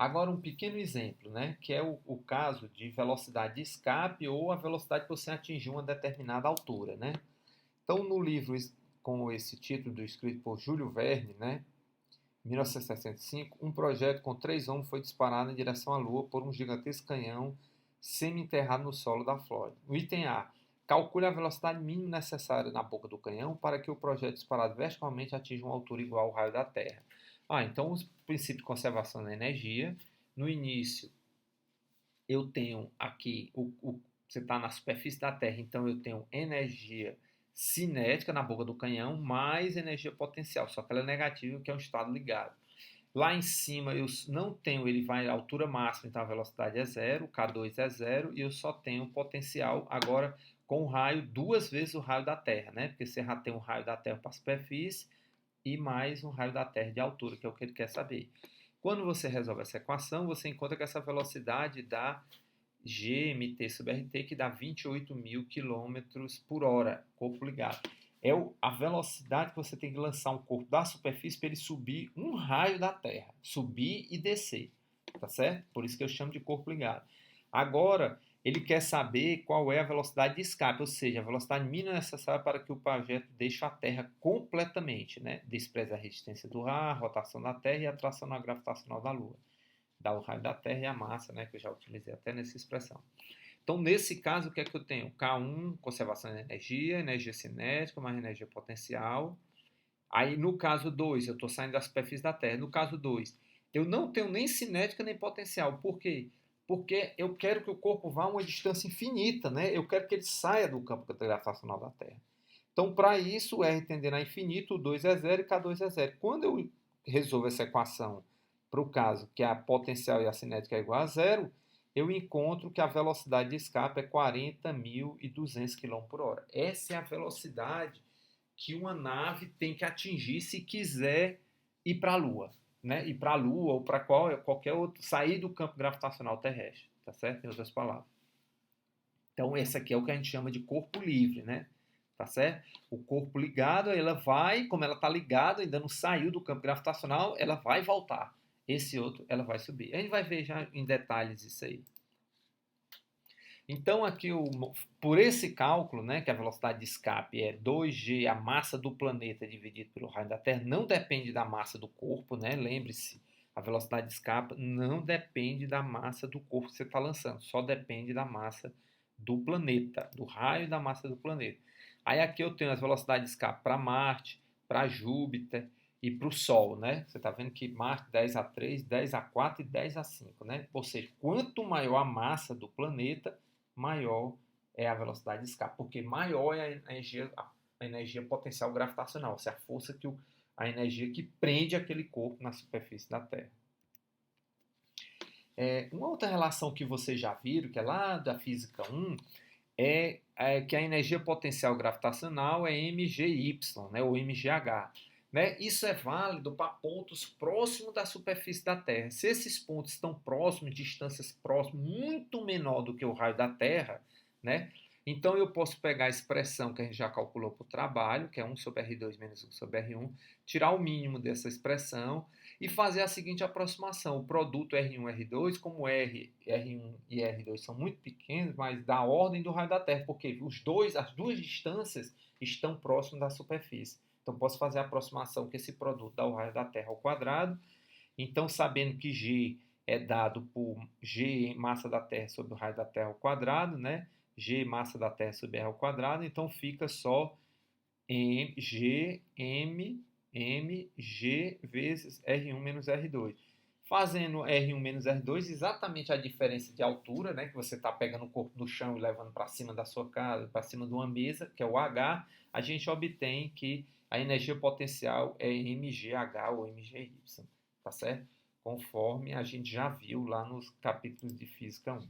Agora, um pequeno exemplo, né, que é o caso de velocidade de escape ou a velocidade que você atingiu uma determinada altura, né? Então, no livro com esse título, escrito por Júlio Verne, né, 1965, um projeto com 3 homens foi disparado em direção à Lua por um gigantesco canhão semi-enterrado no solo da Flórida. No item A, calcule a velocidade mínima necessária na boca do canhão para que o projeto disparado verticalmente atinja uma altura igual ao raio da Terra. Então, o princípio de conservação da energia. No início, eu tenho aqui, você está na superfície da Terra, então eu tenho energia cinética na boca do canhão, mais energia potencial, só que ela é negativa, que é um estado ligado. Lá em cima eu não tenho, ele vai à altura máxima, então a velocidade é zero, K2 é zero, e eu só tenho potencial agora com o raio, 2 vezes o raio da Terra, né? Porque você já tem um raio da Terra para a superfície e mais um raio da Terra de altura, que é o que ele quer saber. Quando você resolve essa equação, você encontra que essa velocidade dá GMT sobre RT, que dá 28.000 km por hora, corpo ligado. É a velocidade que você tem que lançar um corpo da superfície para ele subir um raio da Terra. Subir e descer. Tá certo? Por isso que eu chamo de corpo ligado. Agora, ele quer saber qual é a velocidade de escape, ou seja, a velocidade mínima necessária para que o projeto deixe a Terra completamente, né? Despreza a resistência do ar, a rotação da Terra e a atração gravitacional da Lua. Dá o raio da Terra e a massa, né? Que eu já utilizei até nessa expressão. Então, nesse caso, o que é que eu tenho? K1, conservação de energia, energia cinética, mais energia potencial. Aí, no caso 2, eu estou saindo da superfície da Terra. No caso 2, eu não tenho nem cinética nem potencial. Por quê? Porque eu quero que o corpo vá a uma distância infinita, né? Eu quero que ele saia do campo gravitacional da Terra. Então, para isso, o R tendendo a infinito, o 2 é zero e K2 é zero. Quando eu resolvo essa equação para o caso que a potencial e a cinética é igual a zero, eu encontro que a velocidade de escape é 40.200 km por hora. Essa é a velocidade que uma nave tem que atingir se quiser ir para a Lua, né? Ir para a Lua ou para qualquer outro, sair do campo gravitacional terrestre, tá certo? Em outras palavras. Então, esse aqui é o que a gente chama de corpo livre, né? Tá certo? O corpo ligado, ela vai, como ela está ligada, ainda não saiu do campo gravitacional, ela vai voltar. Esse outro, ela vai subir. A gente vai ver já em detalhes isso aí. Então, aqui, por esse cálculo, né, que a velocidade de escape é 2g, a massa do planeta dividido pelo raio da Terra, não depende da massa do corpo, né? Lembre-se, a velocidade de escape não depende da massa do corpo que você está lançando, só depende da massa do planeta, do raio da massa do planeta. Aí aqui eu tenho as velocidades de escape para Marte, para Júpiter e para o Sol, né? Você está vendo que Marte 10 a 3, 10 a 4 e 10 a 5, né? Ou seja, quanto maior a massa do planeta, maior é a velocidade de escape, porque maior é a energia potencial gravitacional, ou seja, a força a energia que prende aquele corpo na superfície da Terra. Uma outra relação que vocês já viram, que é lá da Física 1, é que a energia potencial gravitacional é mgy, né, ou mgh. Né? Isso é válido para pontos próximos da superfície da Terra. Se esses pontos estão próximos, distâncias próximas, muito menor do que o raio da Terra, né? Então eu posso pegar a expressão que a gente já calculou para o trabalho, que é 1 sobre R2 menos 1 sobre R1, tirar o mínimo dessa expressão e fazer a seguinte aproximação. O produto R1 e R2, como R1 e R2 são muito pequenos, mas da ordem do raio da Terra, porque as duas distâncias estão próximas da superfície. Então, posso fazer a aproximação que esse produto dá o raio da Terra ao quadrado. Então, sabendo que G é dado por G massa da Terra sobre o raio da Terra ao quadrado, né? G massa da Terra sobre R ao quadrado, então fica só G, G vezes R1 menos R2. Fazendo R1 menos R2, exatamente a diferença de altura, né, que você está pegando o corpo no chão e levando para cima da sua casa, para cima de uma mesa, que é o H, a gente obtém que a energia potencial é mgh ou mgy, tá certo? Conforme a gente já viu lá nos capítulos de Física 1.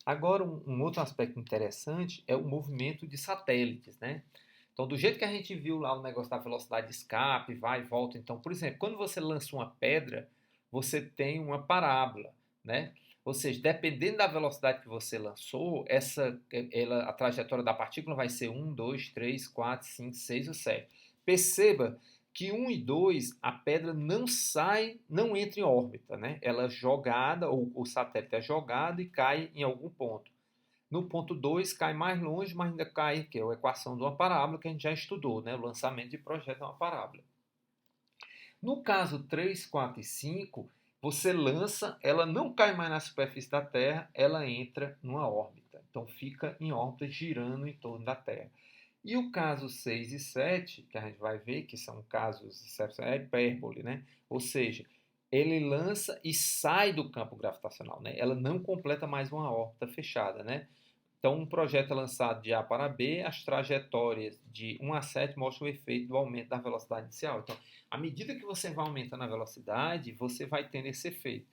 Agora, um outro aspecto interessante é o movimento de satélites, né? Então, do jeito que a gente viu lá o negócio da velocidade de escape, vai e volta. Então, por exemplo, quando você lança uma pedra, você tem uma parábola, né? Ou seja, dependendo da velocidade que você lançou, a trajetória da partícula vai ser 1, 2, 3, 4, 5, 6 ou 7. Perceba que 1 e 2, a pedra não sai, não entra em órbita, né? Ela é jogada, ou o satélite é jogado e cai em algum ponto. No ponto 2 cai mais longe, mas ainda cai, que é a equação de uma parábola que a gente já estudou, né? O lançamento de projeto é uma parábola. No caso 3, 4 e 5, você lança, ela não cai mais na superfície da Terra, ela entra numa órbita. Então fica em órbita girando em torno da Terra. E o caso 6 e 7, que a gente vai ver, que são casos excepcionais, é hipérbole, né? Ou seja, ele lança e sai do campo gravitacional, né? Ela não completa mais uma órbita fechada, né? Então, um projeto é lançado de A para B, as trajetórias de 1 a 7 mostram o efeito do aumento da velocidade inicial. Então, à medida que você vai aumentando a velocidade, você vai tendo esse efeito.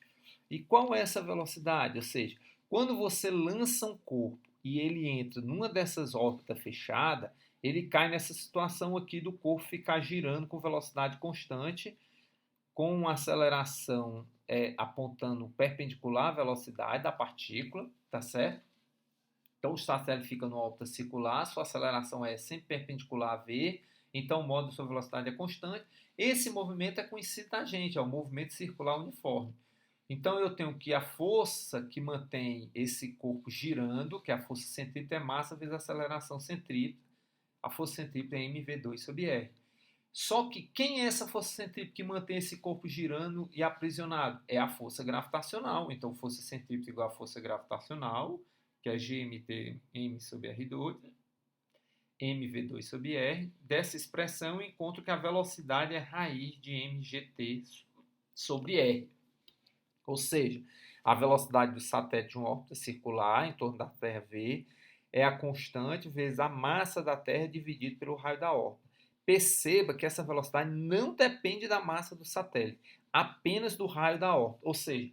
E qual é essa velocidade? Ou seja, quando você lança um corpo e ele entra numa dessas órbitas fechadas, ele cai nessa situação aqui do corpo ficar girando com velocidade constante, com uma aceleração apontando perpendicular à velocidade da partícula, tá certo? Então o satélite fica no órbita circular, sua aceleração é sempre perpendicular a v, então o modo de sua velocidade é constante. Esse movimento é conhecido da gente, é o movimento circular uniforme. Então eu tenho que a força que mantém esse corpo girando, que é a força centrípeta, é massa vezes a aceleração centrípeta. A força centrípeta é mv2 sobre r. Só que quem é essa força centrípeta que mantém esse corpo girando e aprisionado? É a força gravitacional. Então, força centrípeta igual a força gravitacional, que é gmt-m sobre r2, mv2 sobre r. Dessa expressão, eu encontro que a velocidade é raiz de mgt sobre r. Ou seja, a velocidade do satélite de uma órbita circular em torno da Terra V é a constante vezes a massa da Terra dividido pelo raio da órbita. Perceba que essa velocidade não depende da massa do satélite, apenas do raio da órbita. Ou seja,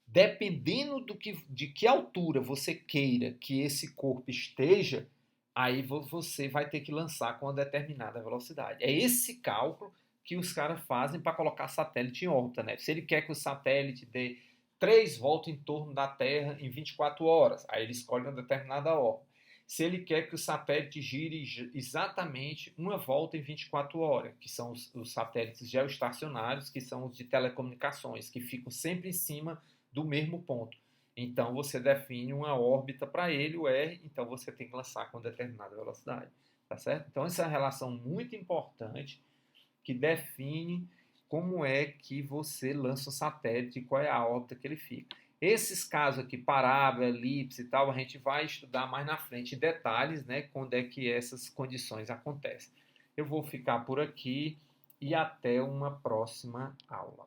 dependendo de que altura você queira que esse corpo esteja, aí você vai ter que lançar com uma determinada velocidade. É esse cálculo que os caras fazem para colocar satélite em órbita, né? Se ele quer que o satélite dê 3 voltas em torno da Terra em 24 horas, aí ele escolhe uma determinada órbita. Se ele quer que o satélite gire exatamente uma volta em 24 horas, que são os satélites geoestacionários, que são os de telecomunicações, que ficam sempre em cima do mesmo ponto. Então você define uma órbita para ele, o R, então você tem que lançar com determinada velocidade, tá certo? Então essa é uma relação muito importante que define como é que você lança o satélite e qual é a órbita que ele fica. Esses casos aqui, parábola, elipse e tal, a gente vai estudar mais na frente em detalhes, né, quando é que essas condições acontecem. Eu vou ficar por aqui e até uma próxima aula.